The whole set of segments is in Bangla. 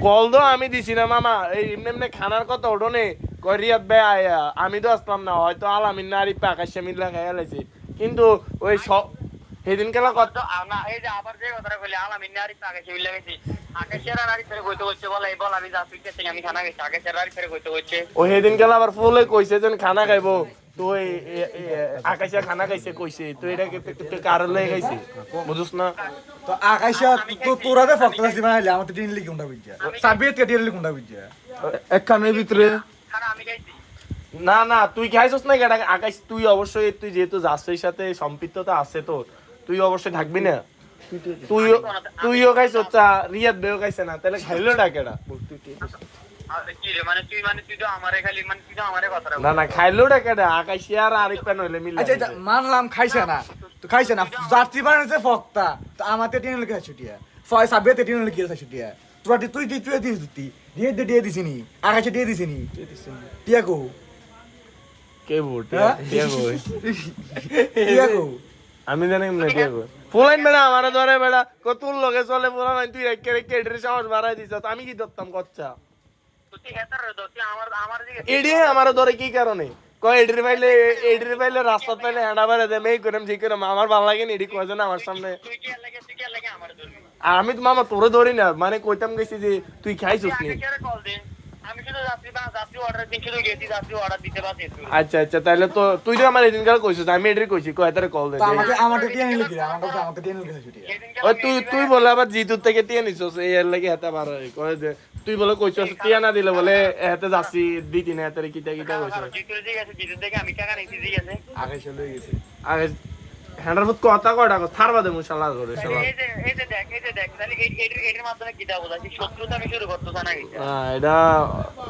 কল তো আমি দিছি না মামা, এই এমনি এমনি খানার কথা ওঠো নে, কই রিয়াদ ভাই আয়া, আমি তো আসলাম না, হয়তো আলামিন না আরিফ আকাশ মিল্লা খাইয়া লাইছে, কিন্তু ওই সব সেদিন কেলা কথা না এই যে আবার যে কথাটা কইলে আলামিন না আরিফ আকাশ মিল্লা গেছি, আকাশের আর আরিফ ফেরে কইতে হচ্ছে বলে এই বল আমি যা তুইতে আমি খানা গেছি, আকাশের আরিফ ফেরে কইতে হচ্ছে ও সেদিন কেলা আবার ফুলে কইছে যে খানা খাইবো, তো আকাশে খানা খাইছে কইছে, তো এটা কারণ লয়ে খাইছে বুঝছ না? তো আকাশা তো তোরা যে ফক্তাসি বানাইলে আমাদের টিন লিখে কোনটা বুঝছা সাবিয়ত কে টিন লিখে কোনটা বুঝছা একখানের ভিতরে খানা আমি খাইছি। না না তুই খাইছস না কেটা আকাশ, তুই অবশ্যই, তুই যেহেতু জাসের সাথে সম্পৃক্ততা আছে তোর, তুই অবশ্যই থাকবি না, তুইও খাইছ, রিয়াদ বেও খাইছে না, তাহলে খাইলো না কেটা? না না খাইলো না কেটা? আকাশ আর আরেক প্যান হইলে মিলে। আচ্ছা মানলাম খাইছে না, তো খাইছে না, জার্সি বানাইছে ফক্তা, তো আমাদের টিন লিখে ছুটিয়া ফয় সাবিয়ত টিন লিখে ছুটিয়া তোরা তুই দিয়ে দিছিনি আকাশে দিয়ে দিছিনি টিয়া কো কে ভোট হ্যাঁ? কে ভোট টিয়া কো আমি জানি না কে ভোট পোলাইন বেড়া আমার ধরে বেড়া কতুল লগে চলে পোলাইন, তুই রেখে রেখে এডের সাহস বাড়াই দিছ, আমি কি ধরতাম কচ্চা এডি আমার ধরে কি কারণে কয় এডের পাইলে রাস্তা পাইলে হেঁড়া বেড়ে দেয় মেয়ে করেম ঠিক করেম, আমার ভালো লাগে না এডি কয়জন আমার সামনে। আমি তো মামা তোরে ধরি না, মানে কইতাম গেছি যে তুই খাইছিস নি। আচ্ছা আচ্ছা তাহলে তো তুই তো আমার এদিন কাল কইছিস, আমি এডের কইছি কয় তারে কল দে। তো আমাদের টিয়া লিখে আমাদের টিয়া লিখে ছুটিয়া ওই তুই বলে আবার জিতুর থেকে টিয়া নিছস, এই এর লাগি হাতে বার হয় কয় যে তুই বলে কইছস টিয়া না দিলে বলে হাতে যাচ্ছি দিতি না হাতে কিটা কিটা কইছস। আগে চলে গেছে আগে হ্যান্ডার ফুট কথা কয়টা কস থারবা দে মুশাল্লাহ করে শালা। হ্যাঁ এটা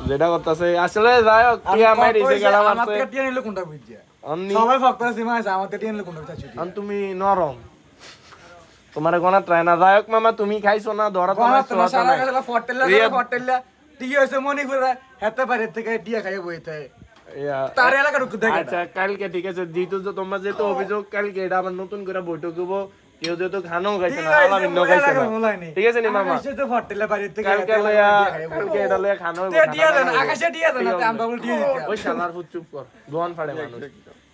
যেটা করতেছে আসলে যাই হোক টিয়া মাইরিছে গেলা মারছে। আমাদের টিয়া নিলে কোনটা বুঝছা অন্নি সবাই ফক্তাসি মাইছে আমাদের টিয়া নিলে কোনটা বুঝছা ছুটিয়া তুমি নরম, তোমার গোনা ট্রাই না, যাই হোক মামা তুমি খাইছো না ধরা তোমার তোমার সোয়াটা নাই। সারা ফটেল্লা টিয়া হইছে মনি করে হেতে পারে থেকে টিয়া খাইয়ে বইতে তার এলাকার দেখে আচ্ছা কালকে ঠিক আছে, যেহেতু তোমরা যেহেতু অভিযোগ কালকে এটা আবার নতুন করে বৈঠক হবো, কেউ যেহেতু খানাও খাইছে না আলামিন খাইছে না, ঠিক আছে নি মামা? আকাশে তো ফটেল্লা বাইরে থেকে কালকে এটা লয়া খানাও টিয়া দেন আকাশে টিয়া দেন না আমরা বল টিয়া দিতে ওই শালার ফুট চুপ কর দোয়ান ফাড়ে মানুষ।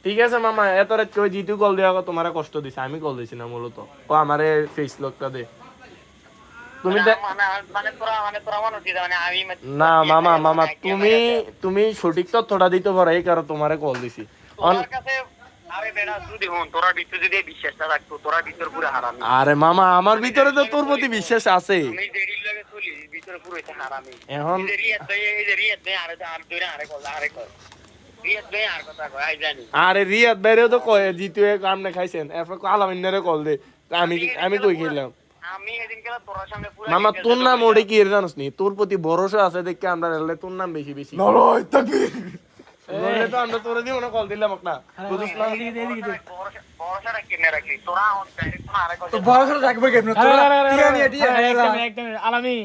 ঠিক আছে মামা, এত রাত কই জিতু কল দেওয়া তোমার কষ্ট দিছে, আমি কল দিছি না মূলত, ও আমারে ফেস লকটা দে তুমি না মামা মামা তুমি সঠিক তথ্যটা দিতে পারো, এই কারণে তোমারে কল দিছি। আরে মামা আমার ভিতরে তো তোর প্রতি বিশ্বাস আছে, এখন আরে রিয়াদ ভাইরেও তো কয় জিতু কামনে খাইছেন, এরপর আলামিনের কল দে, আমি কই খেলাম মামা তোর নাম ওটা কি জানোস নি, তোর প্রতি ভরসা আছে দেখে আমরা তোর নাম বেশি বেশি নরয় তাকবীর তো আমরা তোরে দিও না কল দিলাম না বুঝছ না? তো ভরসা রাখবে কেন তোরা টিয়া নিয়ে টিয়া একদম আলামিন